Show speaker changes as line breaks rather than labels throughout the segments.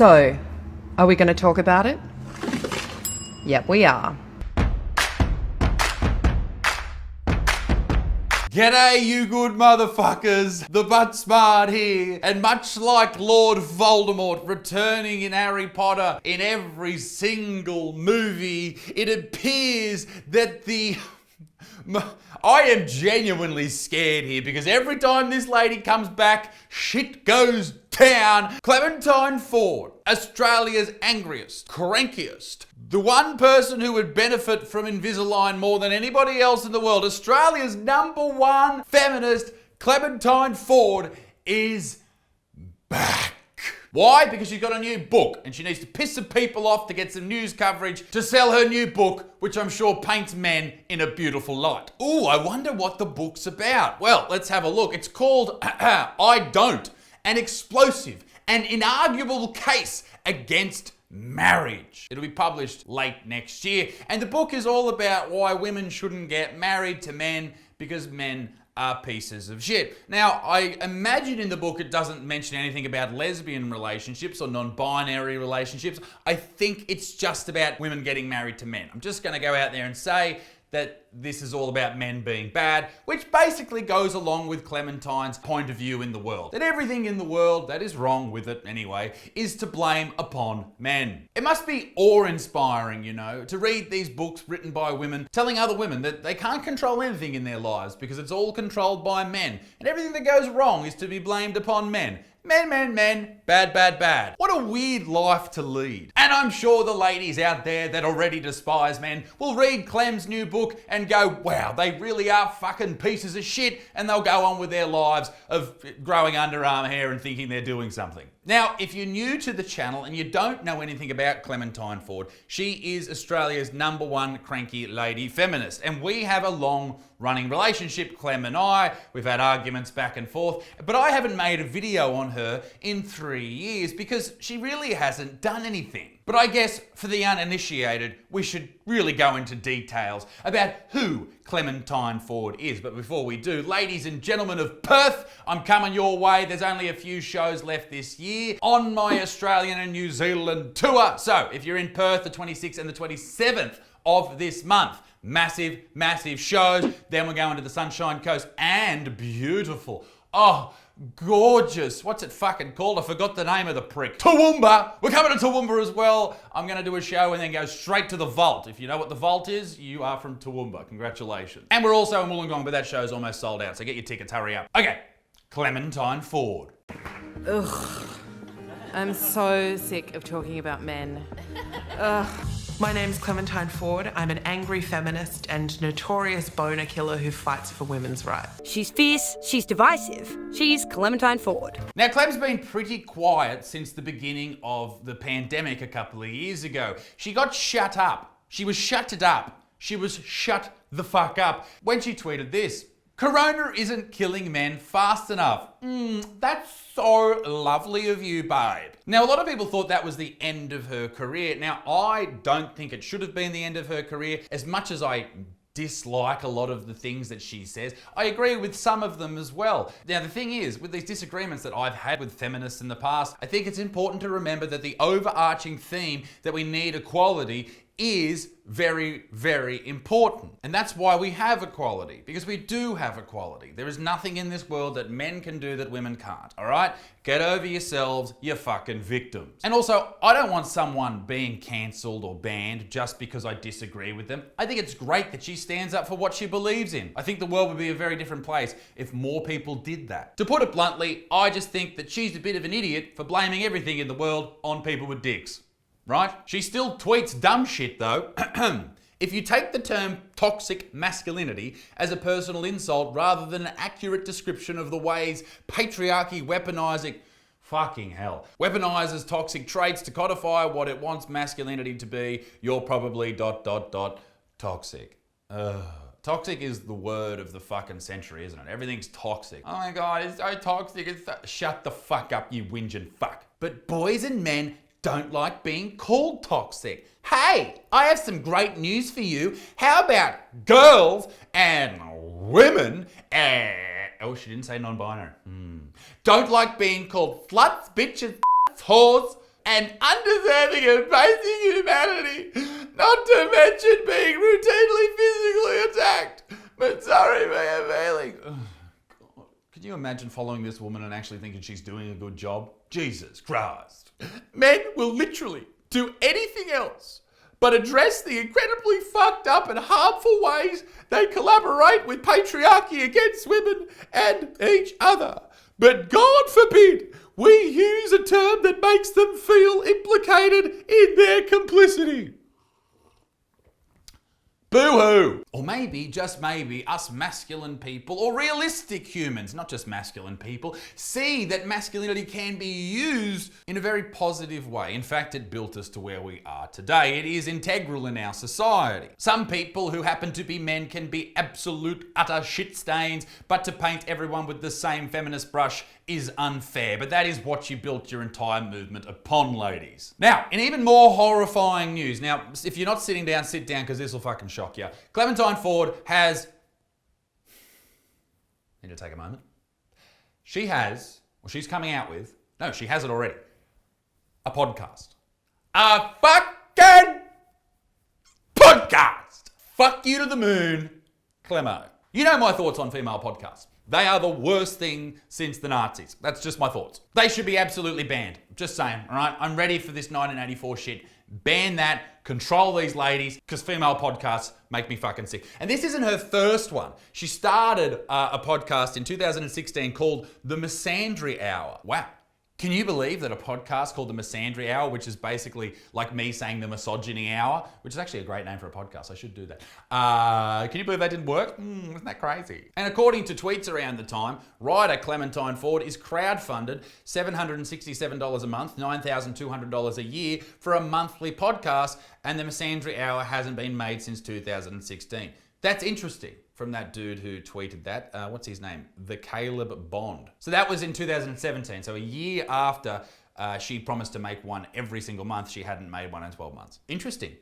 So, are we going to talk about it? Yep, we are.
G'day, you good motherfuckers. The Butt Smart here. And much like Lord Voldemort returning in Harry Potter in every single movie, it appears that I am genuinely scared here because every time this lady comes back, shit goes down. Clementine Ford, Australia's angriest, crankiest, the one person who would benefit from Invisalign more than anybody else in the world, Australia's #1 feminist, Clementine Ford, is back. Why? Because she's got a new book and she needs to piss some people off to get some news coverage to sell her new book, which I'm sure paints men in a beautiful light. Ooh, I wonder what the book's about. Well, let's have a look. It's called I Don't, an explosive and inarguable case against marriage. It'll be published late next year, and the book is all about why women shouldn't get married to men because men are pieces of shit. Now, I imagine in the book it doesn't mention anything about lesbian relationships or non-binary relationships. I think it's just about women getting married to men. I'm just going to go out there and say that this is all about men being bad, which basically goes along with Clementine's point of view in the world. That everything in the world that is wrong with it anyway is to blame upon men. It must be awe-inspiring, you know, to read these books written by women telling other women that they can't control anything in their lives because it's all controlled by men. And everything that goes wrong is to be blamed upon men. Men, bad, bad, bad. What a weird life to lead. And I'm sure the ladies out there that already despise men will read Clem's new book and go, wow, they really are fucking pieces of shit, and they'll go on with their lives of growing underarm hair and thinking they're doing something. Now, if you're new to the channel and you don't know anything about Clementine Ford, she is Australia's #1 cranky lady feminist, and we have a long-running relationship, Clem and I. We've had arguments back and forth, but I haven't made a video on her in 3 years because she really hasn't done anything. But I guess for the uninitiated, we should really go into details about who Clementine Ford is. But before we do, ladies and gentlemen of Perth, I'm coming your way. There's only a few shows left this year on my Australian and New Zealand tour. So if you're in Perth the 26th and the 27th of this month, massive, massive shows. Then we're going to the Sunshine Coast and beautiful. Oh, gorgeous. What's it fucking called? I forgot the name of the prick. Toowoomba. We're coming to Toowoomba as well. I'm going to do a show and then go straight to the Vault. If you know what the Vault is, you are from Toowoomba. Congratulations. And we're also in Wollongong, but that show's almost sold out, so get your tickets, hurry up. Okay, Clementine Ford.
Ugh. I'm so sick of talking about men. Ugh.
My name's Clementine Ford. I'm an angry feminist and notorious boner killer who fights for women's rights.
She's fierce, she's divisive. She's Clementine Ford.
Now, Clem's been pretty quiet since the beginning of the pandemic a couple of years ago. She got shut up. She was shutted up. She was shut the fuck up when she tweeted this. Corona isn't killing men fast enough. That's so lovely of you, babe. Now, a lot of people thought that was the end of her career. Now, I don't think it should have been the end of her career. As much as I dislike a lot of the things that she says, I agree with some of them as well. Now, the thing is, with these disagreements that I've had with feminists in the past, I think it's important to remember that the overarching theme that we need equality is very, very important. And that's why we have equality, because we do have equality. There is nothing in this world that men can do that women can't, all right? Get over yourselves, you fucking victims. And also, I don't want someone being cancelled or banned just because I disagree with them. I think it's great that she stands up for what she believes in. I think the world would be a very different place if more people did that. To put it bluntly, I just think that she's a bit of an idiot for blaming everything in the world on people with dicks. Right? She still tweets dumb shit though. If you take the term toxic masculinity as a personal insult rather than an accurate description of the ways patriarchy weaponizes toxic traits to codify what it wants masculinity to be, you're probably ... toxic. Toxic is the word of the fucking century, isn't it? Everything's toxic. Oh my God, it's so toxic. Shut the fuck up, you whinging fuck. But boys and men don't like being called toxic. Hey, I have some great news for you. How about girls and women and... Oh, she didn't say non-binary. Don't like being called sluts, bitches, whores, and undeserving of basic humanity, not to mention being routinely physically attacked. But sorry for your feelings. God. Could you imagine following this woman and actually thinking she's doing a good job? Jesus Christ. Men will literally do anything else but address the incredibly fucked up and harmful ways they collaborate with patriarchy against women and each other. But God forbid we use a term that makes them feel implicated in their complicity. Boo-hoo! Or maybe, just maybe, us masculine people, or realistic humans, not just masculine people, see that masculinity can be used in a very positive way. In fact, it built us to where we are today. It is integral in our society. Some people who happen to be men can be absolute utter shit stains, but to paint everyone with the same feminist brush is unfair. But that is what you built your entire movement upon, ladies. Now, in even more horrifying news, now, if you're not sitting down, sit down, because this will fucking shock you. Clementine Ford has... Need to take a moment. She has, or she's coming out with, no, she has it already, a podcast. A fucking podcast! Fuck you to the moon, Clemo. You know my thoughts on female podcasts. They are the worst thing since the Nazis. That's just my thoughts. They should be absolutely banned. Just saying, all right? I'm ready for this 1984 shit. Ban that, control these ladies, because female podcasts make me fucking sick. And this isn't her first one. She started a podcast in 2016 called The Misandry Hour. Wow. Can you believe that a podcast called The Misandry Hour, which is basically like me saying The Misogyny Hour, which is actually a great name for a podcast, I should do that. Can you believe that didn't work? Isn't that crazy? And according to tweets around the time, writer Clementine Ford is crowdfunded $767 a month, $9,200 a year for a monthly podcast, and The Misandry Hour hasn't been made since 2016. That's interesting. From that dude who tweeted that. What's his name? The Caleb Bond. So that was in 2017. So a year after she promised to make one every single month, she hadn't made one in 12 months. Interesting.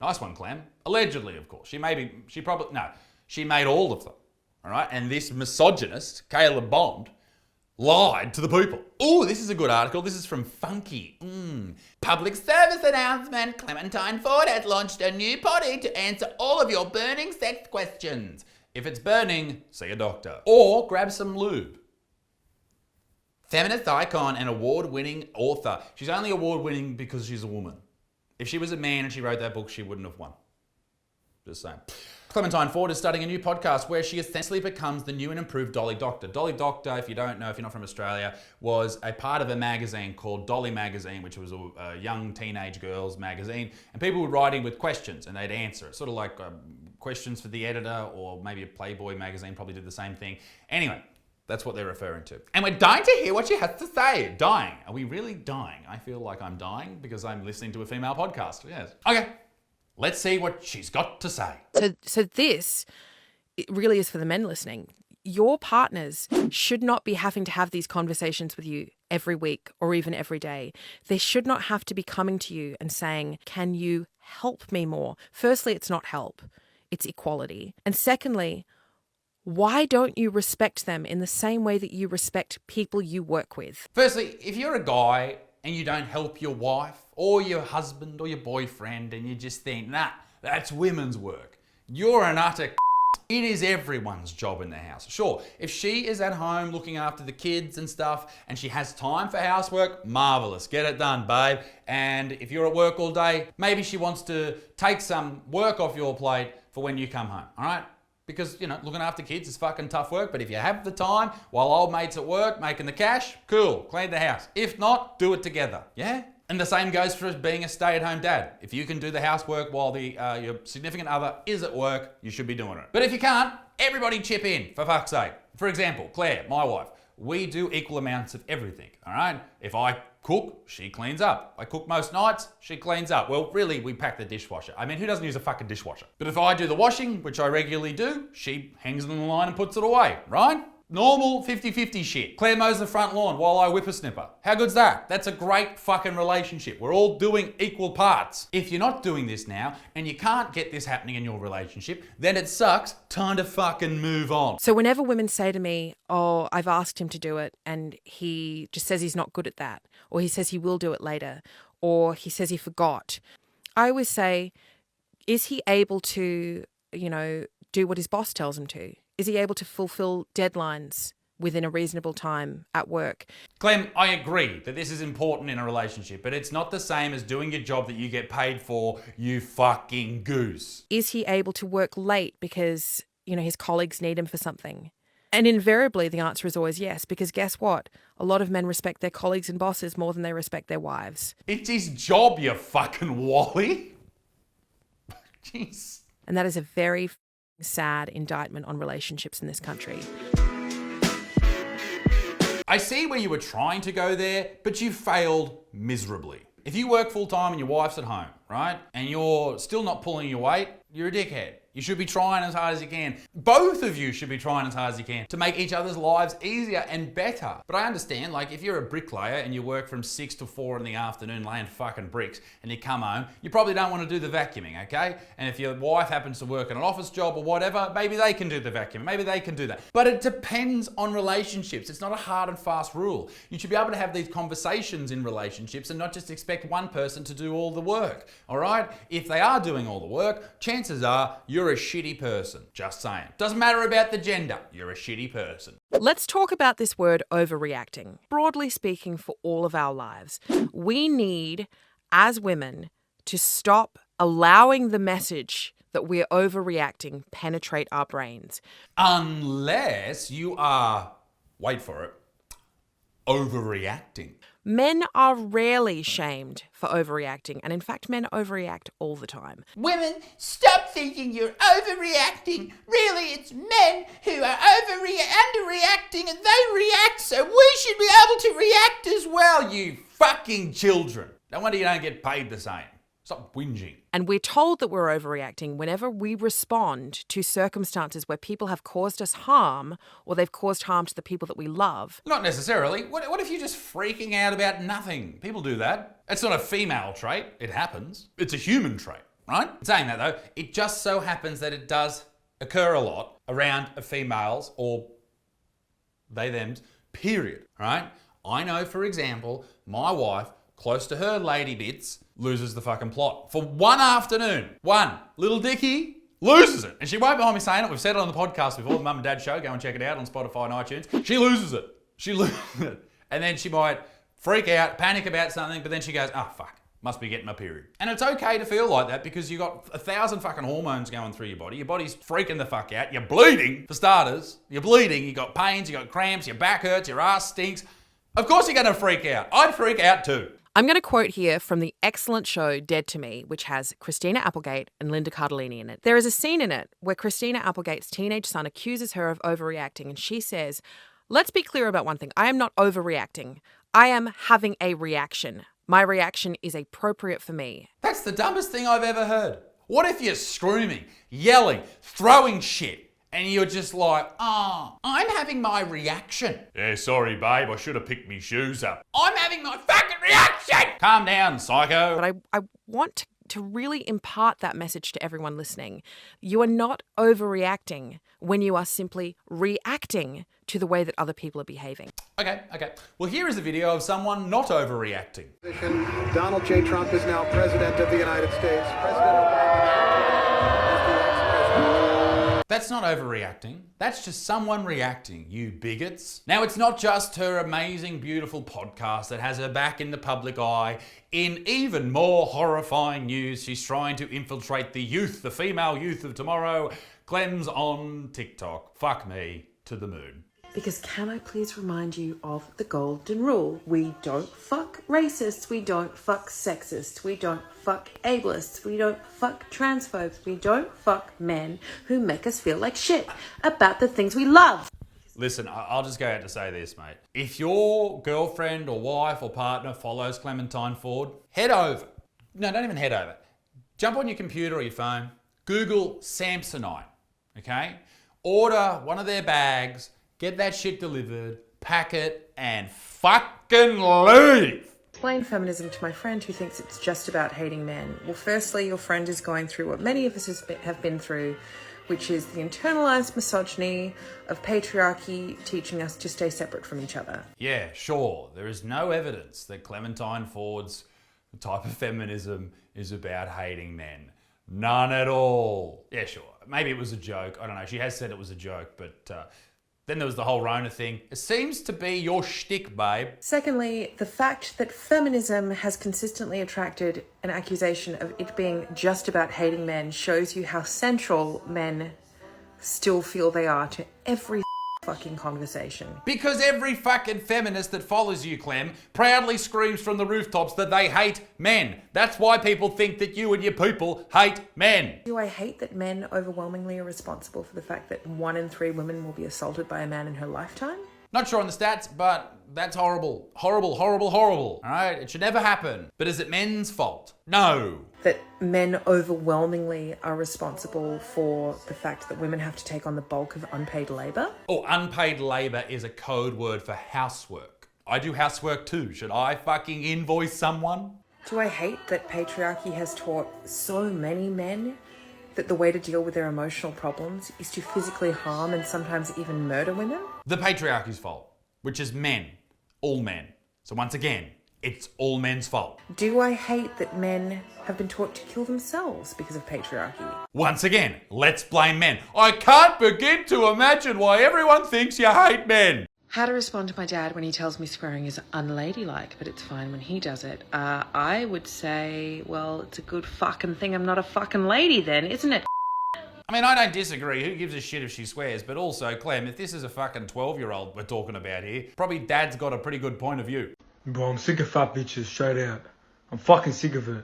Nice one, Clem. Allegedly, of course. She made all of them. All right. And this misogynist, Caleb Bond, lied to the people. Oh, this is a good article. This is from Funky. Public service announcement. Clementine Ford has launched a new potty to answer all of your burning sex questions. If it's burning, see a doctor. Or grab some lube. Feminist icon and award-winning author. She's only award-winning because she's a woman. If she was a man and she wrote that book, she wouldn't have won. Just saying. Clementine Ford is starting a new podcast where she essentially becomes the new and improved Dolly Doctor. Dolly Doctor, if you don't know, if you're not from Australia, was a part of a magazine called Dolly Magazine, which was a young teenage girls magazine. And people would write in with questions and they'd answer it. Sort of like questions for the editor, or maybe a Playboy magazine probably did the same thing. Anyway, that's what they're referring to. And we're dying to hear what she has to say. Dying. Are we really dying? I feel like I'm dying because I'm listening to a female podcast. Yes. Okay. Let's see what she's got to say.
So this, it really is for the men listening. Your partners should not be having to have these conversations with you every week or even every day. They should not have to be coming to you and saying, can you help me more? Firstly, it's not help. It's equality. And secondly, why don't you respect them in the same way that you respect people you work with?
Firstly, if you're a guy and you don't help your wife or your husband or your boyfriend and you just think, nah, that's women's work, you're an utter It is everyone's job in the house. Sure, if she is at home looking after the kids and stuff and she has time for housework, marvelous, get it done, babe. And if you're at work all day, maybe she wants to take some work off your plate for when you come home, all right? Because, you know, looking after kids is fucking tough work, but if you have the time while old mate's at work making the cash, cool, clean the house. If not, do it together, yeah? And the same goes for being a stay-at-home dad. If you can do the housework while your significant other is at work, you should be doing it. But if you can't, everybody chip in, for fuck's sake. For example, Claire, my wife, we do equal amounts of everything, all right? If I cook, she cleans up. I cook most nights, she cleans up. Well, really, we pack the dishwasher. I mean, who doesn't use a fucking dishwasher? But if I do the washing, which I regularly do, she hangs it on the line and puts it away, right? Normal 50-50 shit. Claire mows the front lawn while I whippersnipper. How good's that? That's a great fucking relationship. We're all doing equal parts. If you're not doing this now and you can't get this happening in your relationship, then it sucks. Time to fucking move on.
So whenever women say to me, oh, I've asked him to do it and he just says he's not good at that, or he says he will do it later, or he says he forgot, I always say, is he able to, do what his boss tells him to? Is he able to fulfill deadlines within a reasonable time at work?
Clem, I agree that this is important in a relationship, but it's not the same as doing your job that you get paid for, you fucking goose.
Is he able to work late because, his colleagues need him for something? And invariably the answer is always yes, because guess what? A lot of men respect their colleagues and bosses more than they respect their wives.
It's his job, you fucking wally. Jeez.
And that is a very sad indictment on relationships in this country.
I see where you were trying to go there, but you failed miserably. If you work full time and your wife's at home, right, and you're still not pulling your weight, you're a dickhead. You should be trying as hard as you can. Both of you should be trying as hard as you can to make each other's lives easier and better. But I understand, if you're a bricklayer and you work from 6 to 4 in the afternoon laying fucking bricks and you come home, you probably don't want to do the vacuuming, okay? And if your wife happens to work in an office job or whatever, maybe they can do the vacuuming. Maybe they can do that. But it depends on relationships. It's not a hard and fast rule. You should be able to have these conversations in relationships and not just expect one person to do all the work, all right? If they are doing all the work, chances are you're a shitty person. Just saying. Doesn't matter about the gender. You're a shitty person.
Let's talk about this word overreacting. Broadly speaking, for all of our lives, we need, as women, to stop allowing the message that we're overreacting penetrate our brains.
Unless you are, wait for it, overreacting.
Men are rarely shamed for overreacting, and in fact, men overreact all the time.
Women, stop thinking you're overreacting. Really, it's men who are underreacting and they react, so we should be able to react as well,
You fucking children. No wonder you don't get paid the same. Stop whinging.
And we're told that we're overreacting whenever we respond to circumstances where people have caused us harm or they've caused harm to the people that we love.
Not necessarily. What if you're just freaking out about nothing? People do that. It's not a female trait. It happens. It's a human trait, right? Saying that though, it just so happens that it does occur a lot around females or they-thems, period, right? I know, for example, my wife, close to her lady bits, loses the fucking plot. For one afternoon, one little dickie loses it. And she won't mind me saying it. We've said it on the podcast before, the Mum and Dad Show. Go and check it out on Spotify and iTunes. She loses it. She loses it. And then she might freak out, panic about something, but then she goes, oh, fuck. Must be getting my period. And it's okay to feel like that because you've got 1,000 fucking hormones going through your body. Your body's freaking the fuck out. You're bleeding, for starters. You're bleeding. You got pains, you got cramps, your back hurts, your ass stinks. Of course you're going to freak out. I'd freak out too.
I'm going to quote here from the excellent show Dead to Me, which has Christina Applegate and Linda Cardellini in it. There is a scene in it where Christina Applegate's teenage son accuses her of overreacting, and she says, let's be clear about one thing. I am not overreacting. I am having a reaction. My reaction is appropriate for me.
That's the dumbest thing I've ever heard. What if you're screaming, yelling, throwing shit, and you're just like, I'm having my reaction. Yeah, sorry, babe, I should have picked me shoes up. I'm having my fucking reaction! Calm down, psycho.
But I want to really impart that message to everyone listening. You are not overreacting when you are simply reacting to the way that other people are behaving.
Okay. Well, here is a video of someone not overreacting.
Donald J. Trump is now President of the United States. President Obama.
That's not overreacting. That's just someone reacting, you bigots. Now, it's not just her amazing, beautiful podcast that has her back in the public eye. In even more horrifying news, she's trying to infiltrate the youth, the female youth of tomorrow. Clem's on TikTok. Fuck me to the moon.
Because can I please remind you of the golden rule? We don't fuck racists, we don't fuck sexists, we don't fuck ableists, we don't fuck transphobes, we don't fuck men who make us feel like shit about the things we love.
Listen, I'll just go out to say this, mate. If your girlfriend or wife or partner follows Clementine Ford, head over. No, don't even head over. Jump on your computer or your phone, Google Samsonite, okay? Order one of their bags, get that shit delivered, pack it, and fucking leave.
Explain feminism to my friend who thinks it's just about hating men. Well, firstly, your friend is going through what many of us have been through, which is the internalized misogyny of patriarchy teaching us to stay separate from each other.
Yeah, sure. There is no evidence that Clementine Ford's type of feminism is about hating men. None at all. Yeah, sure. Maybe it was a joke. I don't know. She has said it was a joke, but then there was the whole Rona thing. It seems to be your shtick, babe.
Secondly, the fact that feminism has consistently attracted an accusation of it being just about hating men shows you how central men still feel they are to every fucking conversation.
Because every fucking feminist that follows you, Clem, proudly screams from the rooftops that they hate men. That's why people think that you and your people hate men.
Do I hate that men overwhelmingly are responsible for the fact that 1 in 3 women will be assaulted by a man in her lifetime?
Not sure on the stats, but that's horrible. Horrible, horrible, horrible. All right? It should never happen. But is it men's fault? No.
That men overwhelmingly are responsible for the fact that women have to take on the bulk of unpaid labour?
Oh, unpaid labour is a code word for housework. I do housework too. Should I fucking invoice someone?
Do I hate that patriarchy has taught so many men that the way to deal with their emotional problems is to physically harm and sometimes even murder women?
The patriarchy's fault, which is men. All men. So once again, it's all men's fault.
Do I hate that men have been taught to kill themselves because of patriarchy?
Once again, let's blame men. I can't begin to imagine why everyone thinks you hate men.
How to respond to my dad when he tells me swearing is unladylike, but it's fine when he does it. I would say, well, it's a good fucking thing I'm not a fucking lady then, isn't it?
I mean, I don't disagree. Who gives a shit if she swears? But also, Clem, if this is a fucking 12-year-old we're talking about here, probably Dad's got a pretty good point of view.
Bro, I'm sick of fat bitches, straight out. I'm fucking sick of it.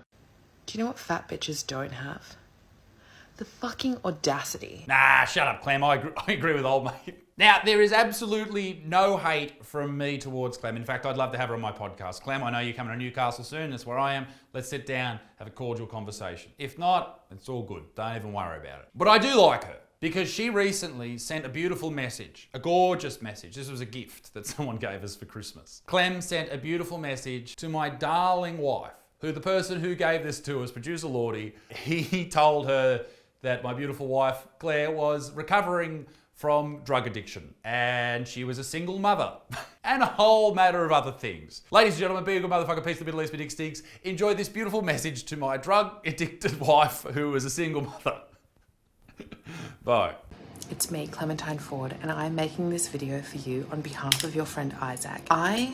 Do you know what fat bitches don't have? The fucking audacity.
Nah, shut up, Clem. I agree with old mate. Now, there is absolutely no hate from me towards Clem. In fact, I'd love to have her on my podcast. Clem, I know you're coming to Newcastle soon. That's where I am. Let's sit down, have a cordial conversation. If not, it's all good. Don't even worry about it. But I do like her because she recently sent a beautiful message, a gorgeous message. This was a gift that someone gave us for Christmas. Clem sent a beautiful message to my darling wife, who the person who gave this to us, producer Lordy, he told her that my beautiful wife, Claire, was recovering from drug addiction and she was a single mother and a whole matter of other things. Ladies and gentlemen, be a good motherfucker, peace to the Middle East, dick sticks. Enjoy this beautiful message to my drug addicted wife who is a single mother. Bye.
It's me, Clementine Ford, and I'm making this video for you on behalf of your friend Isaac. I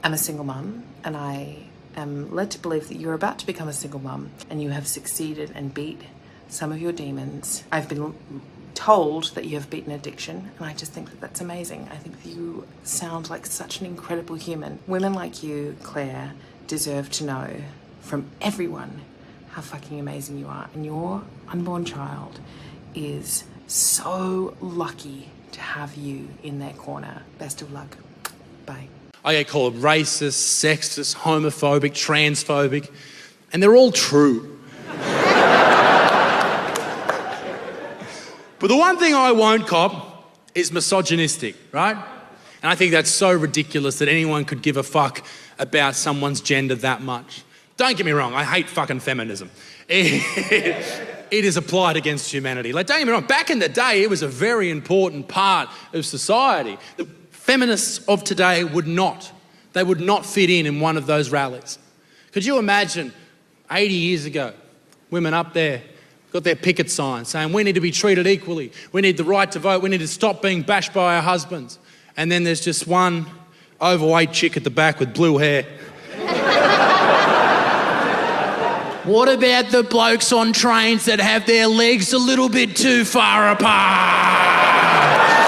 am a single mum, and I am led to believe that you're about to become a single mum and you have succeeded and beat some of your demons. I've been told that you have beaten addiction, and I just think that that's amazing. I think that you sound like such an incredible human. Women like you, Claire, deserve to know from everyone how fucking amazing you are, and your unborn child is so lucky to have you in their corner. Best of luck. Bye.
I get called racist, sexist, homophobic, transphobic, and they're all true. But the one thing I won't cop is misogynistic, right? And I think that's so ridiculous that anyone could give a fuck about someone's gender that much. Don't get me wrong, I hate fucking feminism. It is applied against humanity. Like, don't get me wrong, back in the day, it was a very important part of society. The feminists of today would not fit in one of those rallies. Could you imagine 80 years ago, women up there got their picket signs saying we need to be treated equally, we need the right to vote, we need to stop being bashed by our husbands. And then there's just one overweight chick at the back with blue hair. What about the blokes on trains that have their legs a little bit too far apart?